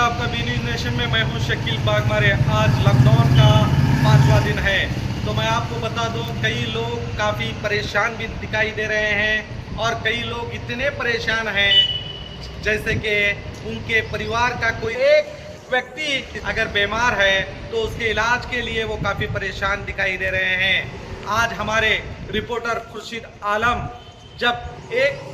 आपका B news nation में मैं हूं शकील बागमारे। आज लॉकडाउन का 5वां दिन है, तो मैं आपको बता दूं कई लोग काफ़ी परेशान भी दिखाई दे रहे हैं और कई लोग इतने परेशान हैं जैसे कि उनके परिवार का कोई एक व्यक्ति अगर बीमार है तो उसके इलाज के लिए वो काफ़ी परेशान दिखाई दे रहे हैं। आज हमारे रिपोर्टर खुर्शीद आलम जब एक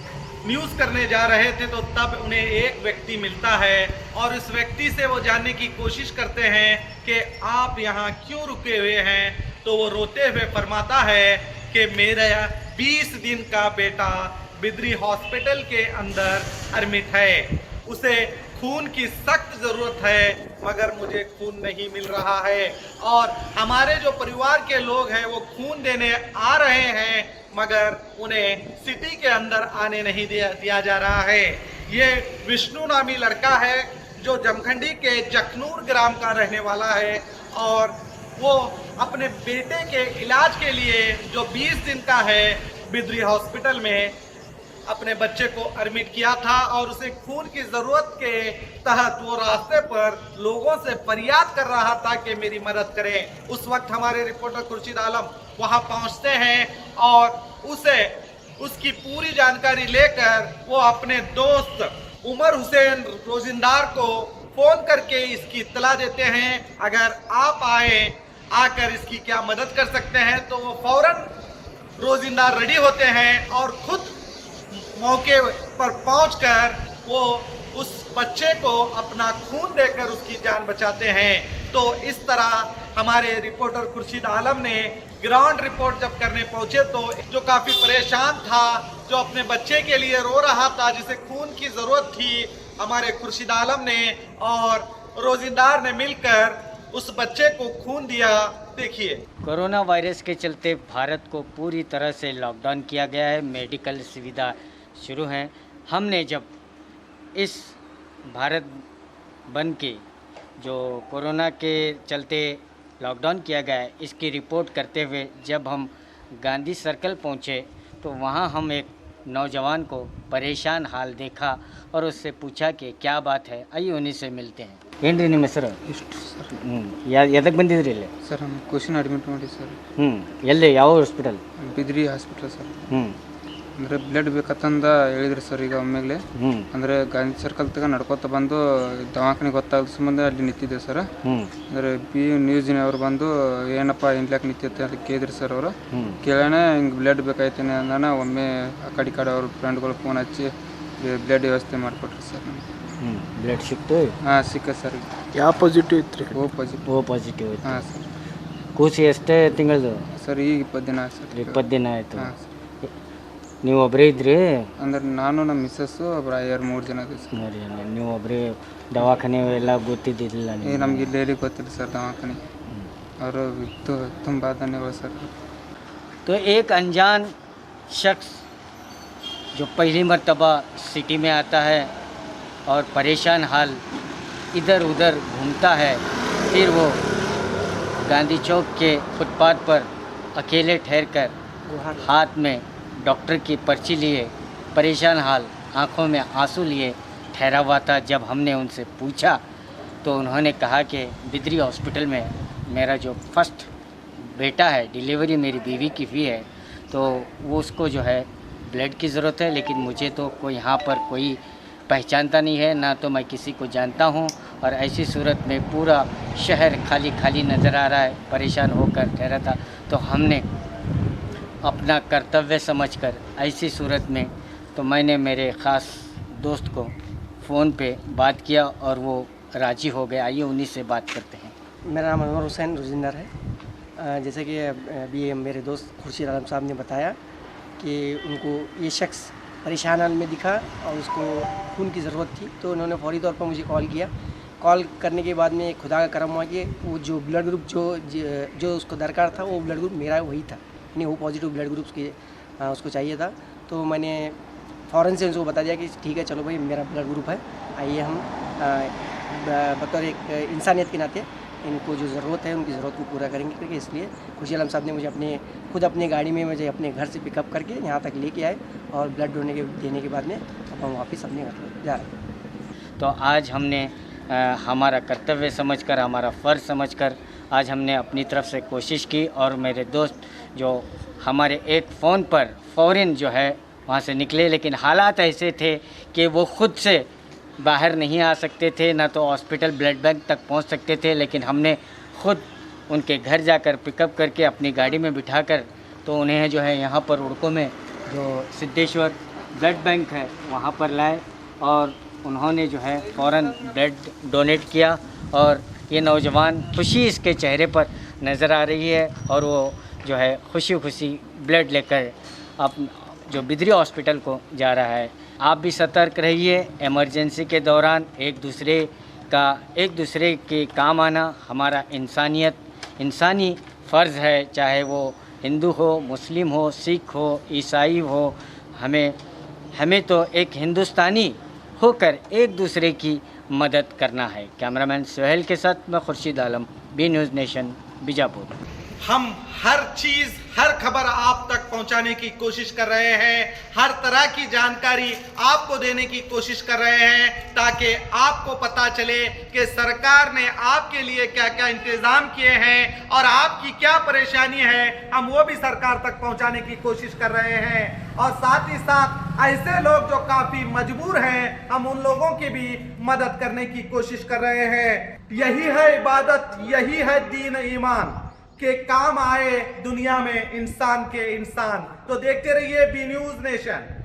न्यूज़ करने जा रहे थे तो तब उन्हें एक व्यक्ति मिलता है और इस व्यक्ति से वो जानने की कोशिश करते हैं कि आप यहाँ क्यों रुके हुए हैं। तो वो रोते हुए फरमाता है कि मेरा 20 दिन का बेटा बिदरी हॉस्पिटल के अंदर एडमिट है, उसे खून की सख्त ज़रूरत है मगर मुझे खून नहीं मिल रहा है। और हमारे जो परिवार के लोग हैं वो खून देने आ रहे हैं मगर उन्हें सिटी के अंदर आने नहीं दिया जा रहा है। ये विष्णु नामी लड़का है जो जमखंडी के जखनूर ग्राम का रहने वाला है और वो अपने बेटे के इलाज के लिए जो 20 दिन का है बिदरी हॉस्पिटल में अपने बच्चे को एडमिट किया था और उसे खून की ज़रूरत के तहत वो रास्ते पर लोगों से फरियाद कर रहा था कि मेरी मदद करें। उस वक्त हमारे रिपोर्टर खुर्शीद आलम वहां पहुंचते हैं और उसकी पूरी जानकारी लेकर वो अपने दोस्त उमर हुसैन रोजिंदार को फ़ोन करके इसकी इत्तला देते हैं। अगर आप आकर इसकी क्या मदद कर सकते हैं तो वो फौरन रोजिंदार रेडी होते हैं और खुद मौके पर पहुंचकर वो उस बच्चे को अपना खून देकर उसकी जान बचाते हैं। तो इस तरह हमारे रिपोर्टर खुर्शीद आलम ने ग्राउंड रिपोर्ट जब करने पहुंचे तो जो काफ़ी परेशान था, जो अपने बच्चे के लिए रो रहा था, जिसे खून की ज़रूरत थी, हमारे खुर्शीद आलम ने और रोजिंदार ने मिलकर उस बच्चे को खून दिया। देखिए, कोरोना वायरस के चलते भारत को पूरी तरह से लॉकडाउन किया गया है। मेडिकल सुविधा शुरू हैं। हमने जब इस भारत बंद के जो कोरोना के चलते लॉकडाउन किया गया है इसकी रिपोर्ट करते हुए जब हम गांधी सर्कल पहुँचे तो वहाँ हम एक नौजवान को परेशान हाल देखा और उससे पूछा कि क्या बात है। आइए उन्हीं से मिलते हैं। ಏನ್ರಿ ನಿಮ್ಮ ಹೆಸರು? ಇಷ್ಟು ಸರ್. ಎದಕ್ಕೆ ಬಂದಿದ್ರಿ ಇಲ್ಲಿ? ಸರ್ ನಮ್ಮ ಕ್ವಶನ್ ಅಡ್ಮಿಟ್ ಮಾಡಿ ಸರ್. ಎಲ್ಲಿ ಯಾವ ಹಾಸ್ಪಿಟಲ್? ಬಿದ್ರಿ ಹಾಸ್ಪಿಟಲ್ ಸರ್. ಅಂದರೆ ಬ್ಲಡ್ ಬೇಕಂತಂದ ಹೇಳಿದ್ರಿ ಸರ್. ಈಗ ಒಮ್ಮೆಗಲೇ ಅಂದರೆ ಗಾಂಧಿ ಸರ್ಕಲ್ ತಗ ನಡ್ಕೊತ ಬಂದು ದವಾಖಾನೆ ಗೊತ್ತಾಗದ ಸಂಬಂಧ ಅಲ್ಲಿ ನಿಂತಿದ್ದೆ ಸರ್. ಅಂದರೆ ಬಿ ನ್ಯೂಸ್ನವ್ರು ಬಂದು ಏನಪ್ಪ ಇನ್ಲಾಕ್ ನಿಂತಿತ್ತೆ ಅಂತ ಕೇಳಿದ್ರಿ ಸರ್. ಅವರು ಕೇಳೋಣ ಹಿಂಗೆ ಬ್ಲಡ್ ಬೇಕಾಯ್ತೇನೆ ಅಂದಾನ ಒಮ್ಮೆ ಆ ಕಡೆ ಅವ್ರ ಫ್ರೆಂಡ್ಗಳು ಫೋನ್ ಹಚ್ಚಿ ಬ್ಲಡ್ ವ್ಯವಸ್ಥೆ ಮಾಡಿಕೊಟ್ರಿ ಸರ್. ನಮಗೆ ಬ್ಲಡ್ ಸಿಕ್ತು? ಹಾಂ ಸಿಕ್ಕ ಸರ್. ಯಾವ ಪಾಸಿಟಿವ್ ಇತ್ತು? ಓ ಪಾಸಿಟಿವ್ ಇತ್ತು. ಹಾಂ ಸರ್. ಕೂಸಿ ಎಷ್ಟೇ ತಿಂಗಳದು? ಸರ್ ಈಗ 20 ದಿನ ಆಯ್ತು ಸರ್. 20 ದಿನ ಆಯಿತು. ಹಾಂ ಸರ್. ನೀವು ಒಬ್ಬರೇ ಇದ್ರಿ? ಅಂದ್ರೆ ನಾನು ನಮ್ಮ ಮಿಸ್ಸಸ್ಸು ಒಬ್ಬರು 3 ಜನ ಇದ್ದೀವಿ ಸರ್. ನೋಡಿ, ನೀವು ಒಬ್ಬರೇ ದವಾಖಾನೆ ಎಲ್ಲ ಗೊತ್ತಿದ್ದಿಲ್ಲ? ನಮ್ಗೆ ಇಲ್ಲಿ ಗೊತ್ತಿಲ್ಲ ಸರ್ ದವಾಖಾನೆ. ಅವರು ತುಂಬ ಧನ್ಯವಾದ ಸರ್. तो एक अनजान शख्स जो पहली मर्तबा सिटी में आता है और परेशान हाल इधर उधर घूमता है, फिर वो गांधी चौक के फुटपाथ पर अकेले ठहरकर हाथ में डॉक्टर की पर्ची लिए परेशान हाल आँखों में आंसू लिए ठहरा हुआ था। जब हमने उनसे पूछा तो उन्होंने कहा कि बिदरी हॉस्पिटल में मेरा जो फर्स्ट बेटा है, डिलीवरी मेरी बीवी की हुई है, तो वो उसको जो है ब्लड की ज़रूरत है, लेकिन मुझे तो कोई यहाँ पर कोई पहचानता नहीं है, ना तो मैं किसी को जानता हूँ और ऐसी सूरत में पूरा शहर खाली खाली नज़र आ रहा है। परेशान होकर ठहरा था तो हमने अपना कर्तव्य समझकर ऐसी सूरत में तो मैंने मेरे ख़ास दोस्त को फ़ोन पे बात किया और वो राज़ी हो गए। आइए उन्हीं से बात करते हैं। मेरा नाम उमर हुसैन रोजिंदार है। जैसे कि अभी मेरे दोस्त खुर्शीद आलम साहब ने बताया कि उनको ये शख्स परेशान हाल में दिखा और उसको खून की ज़रूरत थी, तो उन्होंने फौरी तौर पर मुझे कॉल किया। कॉल करने के बाद में खुदा का करम हुआ कि वो जो ब्लड ग्रुप जो उसको दरकार था वो ब्लड ग्रुप मेरा वही था, यानी वो पॉजिटिव ब्लड ग्रुप की उसको चाहिए था। तो मैंने फ़ौरन से उसको बता दिया कि ठीक है, चलो भाई मेरा ब्लड ग्रुप है, आइए हम बतौर एक इंसानियत के नाते इनको जो ज़रूरत है उनकी ज़रूरत को पूरा करेंगे। क्योंकि इसलिए खुर्शीद आलम साहब ने मुझे खुद अपनी गाड़ी में मुझे अपने घर से पिकअप करके यहाँ तक लेके आए और ब्लड देने के बाद में अब हम वापस अपने घर जा रहे हैं। तो आज हमने हमारा कर्तव्य समझकर, हमारा फ़र्ज़ समझकर आज हमने अपनी तरफ से कोशिश की। और मेरे दोस्त जो हमारे एक फ़ोन पर फ़ौरन जो है वहाँ से निकले, लेकिन हालात ऐसे थे कि वो ख़ुद से बाहर नहीं आ सकते थे, ना तो हॉस्पिटल ब्लड बैंक तक पहुँच सकते थे। लेकिन हमने ख़ुद उनके घर जाकर पिकअप करके अपनी गाड़ी में बिठाकर तो उन्हें जो है यहाँ पर उड़को में जो सिद्धेश्वर ब्लड बैंक है वहाँ पर लाए और उन्होंने जो है फ़ौरन ब्लड डोनेट किया। और ये नौजवान खुशी इसके चेहरे पर नज़र आ रही है और वो जो है खुशी खुशी ब्लड लेकर अब जो बिदरी हॉस्पिटल को जा रहा है। आप भी सतर्क रहिए। इमरजेंसी के दौरान एक दूसरे के काम आना हमारा इंसानी फ़र्ज़ है, चाहे वो हिंदू हो, मुस्लिम हो, सिख हो, ईसाई हो। हमें तो एक हिंदुस्तानी होकर एक दूसरे की मदद करना है। कैमरामैन सोहेल के साथ मैं Khurshid Alam, B news nation, Bijapur. हम हर चीज़, हर खबर आप तक पहुंचाने की कोशिश कर रहे हैं, हर तरह की जानकारी आपको देने की कोशिश कर रहे हैं ताकि आपको पता चले कि सरकार ने आपके लिए क्या क्या इंतज़ाम किए हैं और आपकी क्या परेशानी है, हम वो भी सरकार तक पहुंचाने की कोशिश कर रहे हैं। और साथ ही साथ ऐसे लोग जो काफ़ी मजबूर हैं, हम उन लोगों की भी मदद करने की कोशिश कर रहे हैं। यही है इबादत, यही है दीन ईमान के काम आए दुनिया में इंसान के इंसान। तो देखते रहिए बी न्यूज़ नेशन।